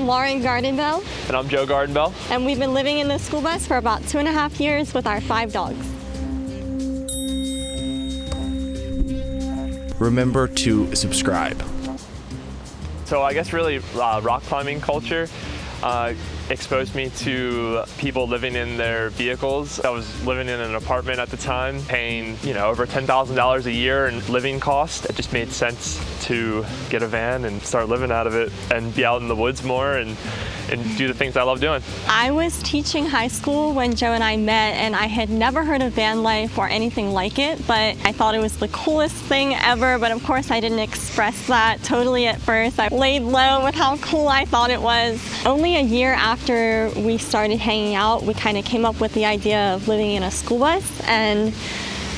I'm Lauren Gardenbelle. And I'm Joe Gardenbelle. And we've been living in the school bus for about 2.5 years with our 5 dogs. Remember to subscribe. So I guess really rock climbing culture exposed me to people living in their vehicles. I was living in an apartment at the time, paying over $10,000 a year in living costs. It just made sense to get a van and start living out of it and be out in the woods more and do the things I love doing. I was teaching high school when Joe and I met, and I had never heard of van life or anything like it, but I thought it was the coolest thing ever. But of course I didn't express that totally at first. I laid low with how cool I thought it was. Only a year after we started hanging out, we kind of came up with the idea of living in a school bus, and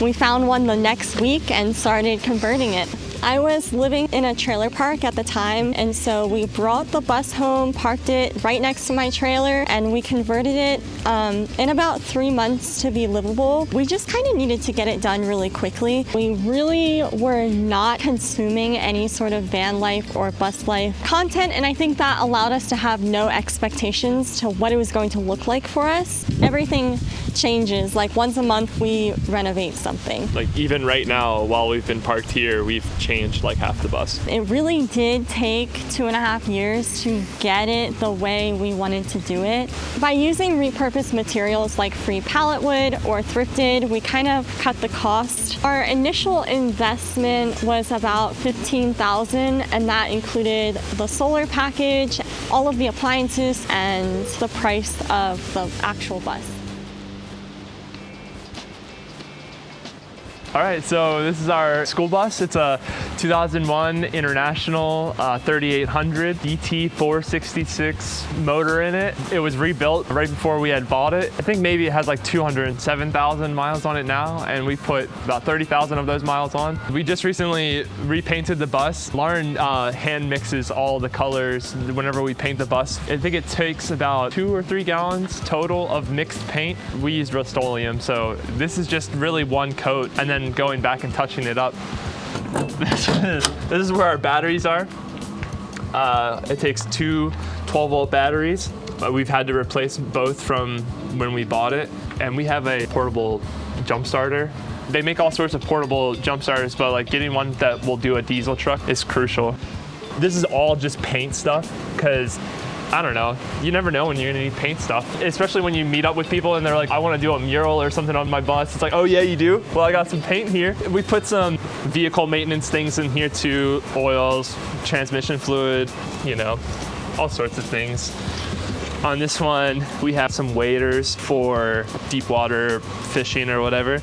we found one the next week and started converting it. I was living in a trailer park at the time, and so we brought the bus home, parked it right next to my trailer, and we converted it in about 3 months to be livable. We just kind of needed to get it done really quickly. We really were not consuming any sort of van life or bus life content, and I think that allowed us to have no expectations to what it was going to look like for us. Everything changes. Like once a month we renovate something. Like even right now, while we've been parked here, we've changed like half the bus. It really did take 2.5 years to get it the way we wanted to do it. By using repurposed materials like free pallet wood or thrifted, we kind of cut the cost. Our initial investment was about $15,000, and that included the solar package, all of the appliances, and the price of the actual bus. All right, so this is our school bus. It's a 2001 International 3800 DT 466 motor in it. It was rebuilt right before we had bought it. I think maybe it has like 207,000 miles on it now, and we put about 30,000 of those miles on. We just recently repainted the bus. Lauren hand mixes all the colors whenever we paint the bus. I think it takes about 2 or 3 gallons total of mixed paint. We use Rust-Oleum, so this is just really one coat, and then going back and touching it up. This is where our batteries are. It takes 2 12-volt batteries. We've had to replace both from when we bought it, and we have a portable jump starter. They make all sorts of portable jump starters, but like getting one that will do a diesel truck is crucial. This is all just paint stuff, because I don't know, you never know when you're gonna need paint stuff, especially when you meet up with people and they're like, I wanna do a mural or something on my bus. It's like, oh yeah, you do? Well, I got some paint here. We put some vehicle maintenance things in here too, oils, transmission fluid, all sorts of things. On this one, we have some waders for deep water fishing or whatever,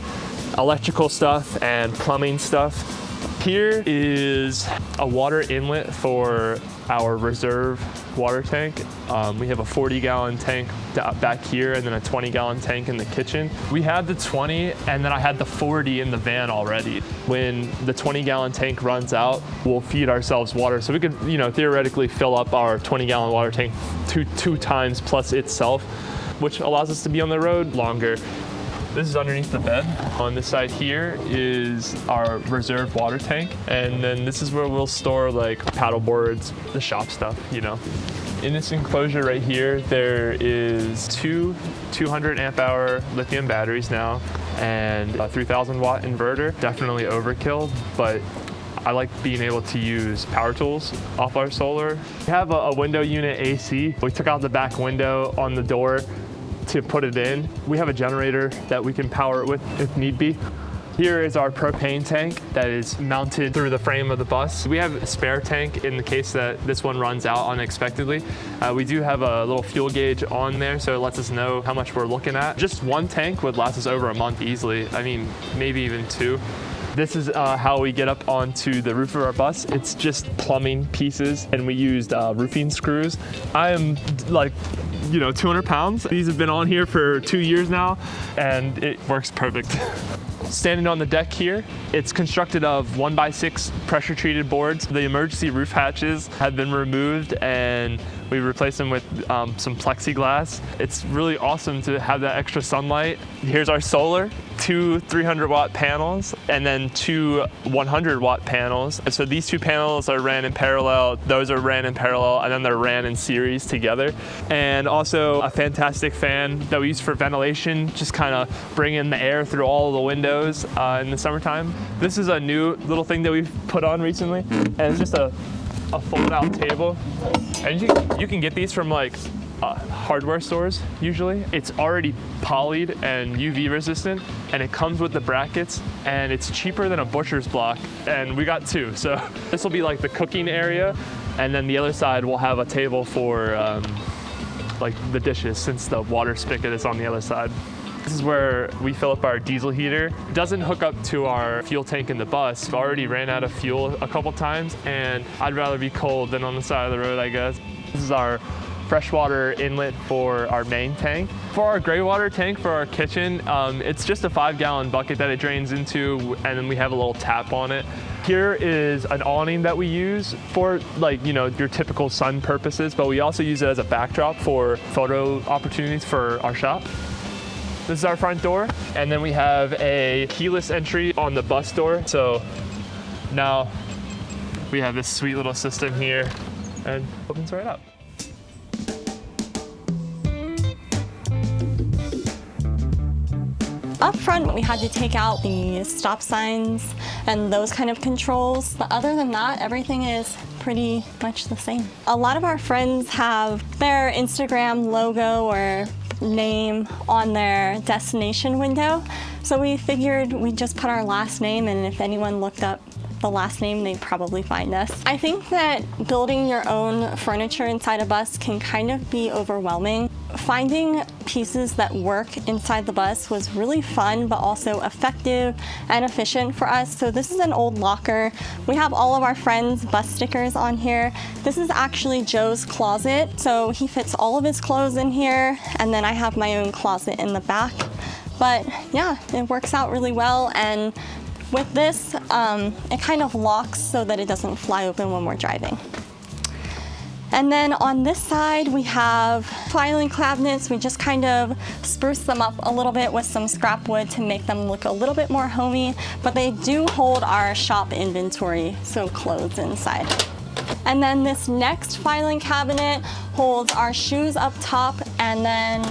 electrical stuff and plumbing stuff. Here is a water inlet for our reserve water tank. We have a 40-gallon tank back here and then a 20-gallon tank in the kitchen. We had the 20 and then I had the 40 in the van already. When the 20-gallon tank runs out, we'll feed ourselves water. So we could, theoretically fill up our 20-gallon water tank two times plus itself, which allows us to be on the road longer. This is underneath the bed. On this side here is our reserve water tank. And then this is where we'll store like paddle boards, the shop stuff, In this enclosure right here, there is 2 200 amp hour lithium batteries now and a 3000 watt inverter. Definitely overkill, but I like being able to use power tools off our solar. We have a window unit AC. We took out the back window on the door to put it in. We have a generator that we can power it with if need be. Here is our propane tank that is mounted through the frame of the bus. We have a spare tank in the case that this one runs out unexpectedly. We do have a little fuel gauge on there, so it lets us know how much we're looking at. Just one tank would last us over a month easily. I mean, maybe even 2. This is how we get up onto the roof of our bus. It's just plumbing pieces, and we used roofing screws. I am like, 200 pounds. These have been on here for 2 years now, and it works perfect. Standing on the deck here, it's constructed of 1x6 pressure treated boards. The emergency roof hatches have been removed, and We replaced them with some plexiglass. It's really awesome to have that extra sunlight. Here's our solar, 2 300-watt panels, and then 2 100-watt panels. And so these 2 panels are ran in parallel, those are ran in parallel, and then they're ran in series together. And also a fantastic fan that we use for ventilation, just kind of bring in the air through all of the windows in the summertime. This is a new little thing that we've put on recently, and it's just a fold-out table. And you can get these from like hardware stores usually. It's already polyed and UV resistant, and it comes with the brackets, and it's cheaper than a butcher's block, and we got 2. So this will be like the cooking area, and then the other side will have a table for like the dishes, since the water spigot is on the other side. This is where we fill up our diesel heater. It doesn't hook up to our fuel tank in the bus. We've already ran out of fuel a couple times, and I'd rather be cold than on the side of the road, I guess. This is our freshwater inlet for our main tank. For our gray water tank for our kitchen, it's just a 5-gallon bucket that it drains into, and then we have a little tap on it. Here is an awning that we use for, like, you know, your typical sun purposes, but we also use it as a backdrop for photo opportunities for our shop. This is our front door, and then we have a keyless entry on the bus door. So now we have this sweet little system here, and opens right up. Up front, we had to take out the stop signs and those kind of controls, but other than that, everything is pretty much the same. A lot of our friends have their Instagram logo or name on their destination window, so we figured we'd just put our last name, and if anyone looked up the last name, they'd probably find us. I think that building your own furniture inside a bus can kind of be overwhelming. Finding pieces that work inside the bus was really fun, but also effective and efficient for us. So this is an old locker. We have all of our friends' bus stickers on here. This is actually Joe's closet. So he fits all of his clothes in here, and then I have my own closet in the back. But yeah, it works out really well, and with this, it kind of locks so that it doesn't fly open when we're driving. And then on this side, we have filing cabinets. We just kind of spruce them up a little bit with some scrap wood to make them look a little bit more homey, but they do hold our shop inventory, so clothes inside. And then this next filing cabinet holds our shoes up top, and then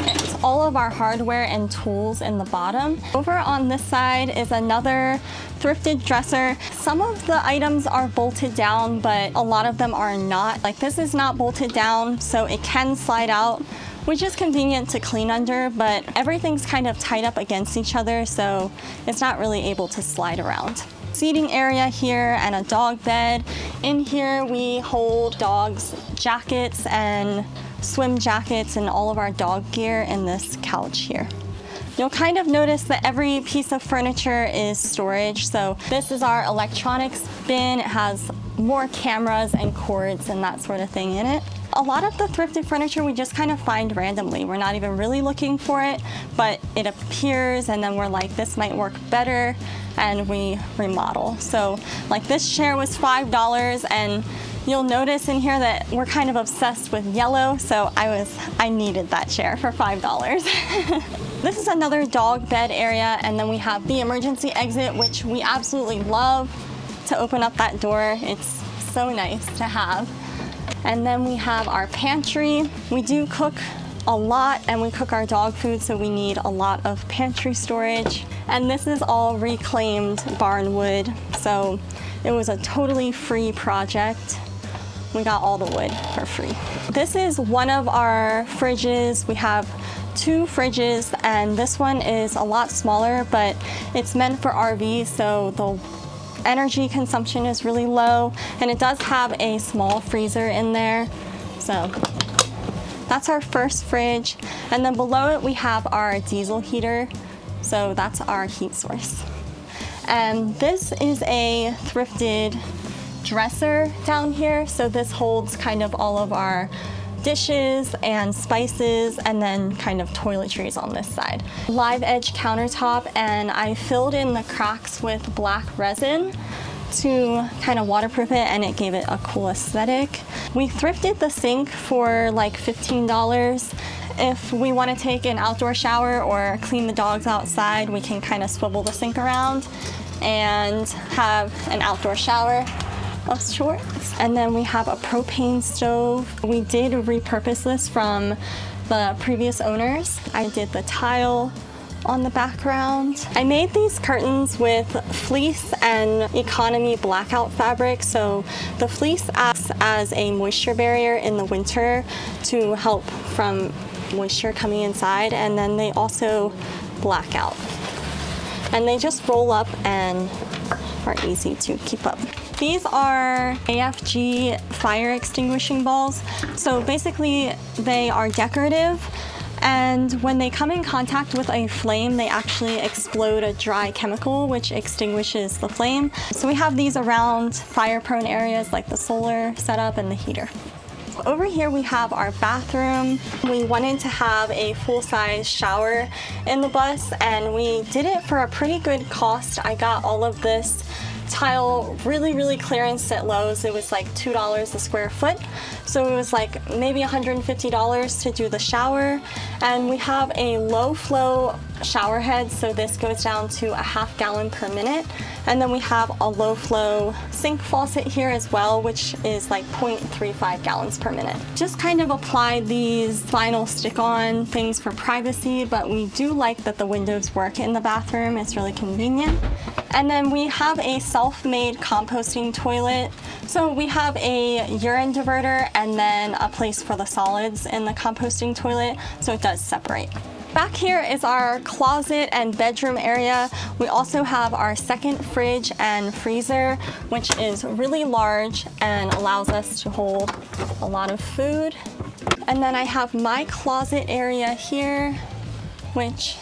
it's all of our hardware and tools in the bottom. Over on this side is another thrifted dresser. Some of the items are bolted down, but a lot of them are not. Like this is not bolted down, so it can slide out, which is convenient to clean under, but everything's kind of tied up against each other, so it's not really able to slide around. Seating area here and a dog bed. In here we hold dogs' jackets and swim jackets and all of our dog gear in this couch here. You'll kind of notice that every piece of furniture is storage. So this is our electronics bin. It has more cameras and cords and that sort of thing in it. A lot of the thrifted furniture we just kind of find randomly. We're not even really looking for it, but it appears, and then we're like, this might work better, and we remodel. So like this chair was $5, and you'll notice in here that we're kind of obsessed with yellow, so I needed that chair for $5. This is another dog bed area, and then we have the emergency exit, which we absolutely love to open up that door. It's so nice to have. And then we have our pantry. We do cook a lot, and we cook our dog food, so we need a lot of pantry storage. And this is all reclaimed barn wood, so it was a totally free project. We got all the wood for free. This is one of our fridges. We have 2 fridges, and this one is a lot smaller, but it's meant for RV, so the energy consumption is really low, and it does have a small freezer in there. So that's our first fridge, and then below it we have our diesel heater, so that's our heat source. And this is a thrifted dresser down here, so this holds kind of all of our dishes and spices, and then kind of toiletries on this side. Live edge countertop, and I filled in the cracks with black resin to kind of waterproof it, and it gave it a cool aesthetic. We thrifted the sink for like $15. If we want to take an outdoor shower or clean the dogs outside, we can kind of swivel the sink around and have an outdoor shower of sorts. And then we have a propane stove. We did repurpose this from the previous owners. I did the tile on the background. I made these curtains with fleece and economy blackout fabric. So the fleece acts as a moisture barrier in the winter to help from moisture coming inside, and then they also black out. And they just roll up and are easy to keep up. These are AFG fire extinguishing balls. So basically they are decorative, and when they come in contact with a flame, they actually explode a dry chemical which extinguishes the flame. So we have these around fire-prone areas like the solar setup and the heater. Over here we have our bathroom. We wanted to have a full-size shower in the bus, and we did it for a pretty good cost. I got all of this tile really clearance at Lowe's. It was like $2 a square foot. So it was like maybe $150 to do the shower. And we have a low flow shower head, so this goes down to a ½ gallon per minute. And then we have a low flow sink faucet here as well, which is like 0.35 gallons per minute. Just kind of applied these vinyl stick-on things for privacy, but we do like that the windows work in the bathroom. It's really convenient. And then we have a self-made composting toilet. So we have a urine diverter and then a place for the solids in the composting toilet, so it does separate. Back here is our closet and bedroom area. We also have our second fridge and freezer, which is really large and allows us to hold a lot of food. And then I have my closet area here, which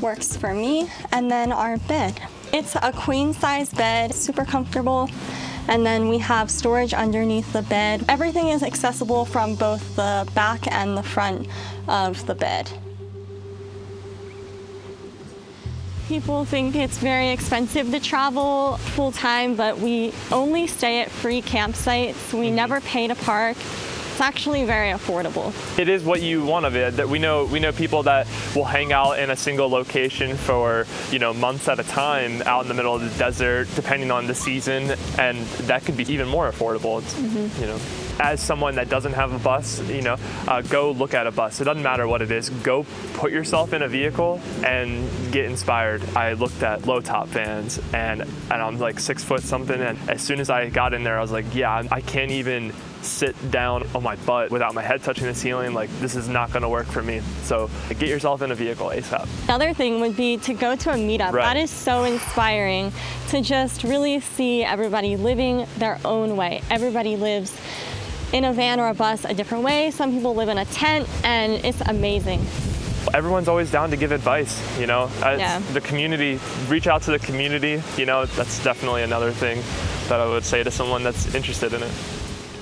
works for me, and then our bed. It's a queen size bed, super comfortable. And then we have storage underneath the bed. Everything is accessible from both the back and the front of the bed. People think it's very expensive to travel full-time, but we only stay at free campsites. We never pay to park. It's actually very affordable. It is what you want of it. That we know people that will hang out in a single location for, months at a time out in the middle of the desert, depending on the season, and that could be even more affordable. It's, as someone that doesn't have a bus, go look at a bus. It doesn't matter what it is. Go put yourself in a vehicle and get inspired. I looked at low top vans, and I'm like 6 foot something, and as soon as I got in there, I was like, yeah, I can't even sit down on my butt without my head touching the ceiling. Like, this is not gonna work for me. So get yourself in a vehicle ASAP. Another thing would be to go to a meetup. Right. That is so inspiring to just really see everybody living their own way. Everybody lives in a van or a bus a different way. Some people live in a tent, and it's amazing. Everyone's always down to give advice, Yeah. The community, reach out to the community, that's definitely another thing that I would say to someone that's interested in it.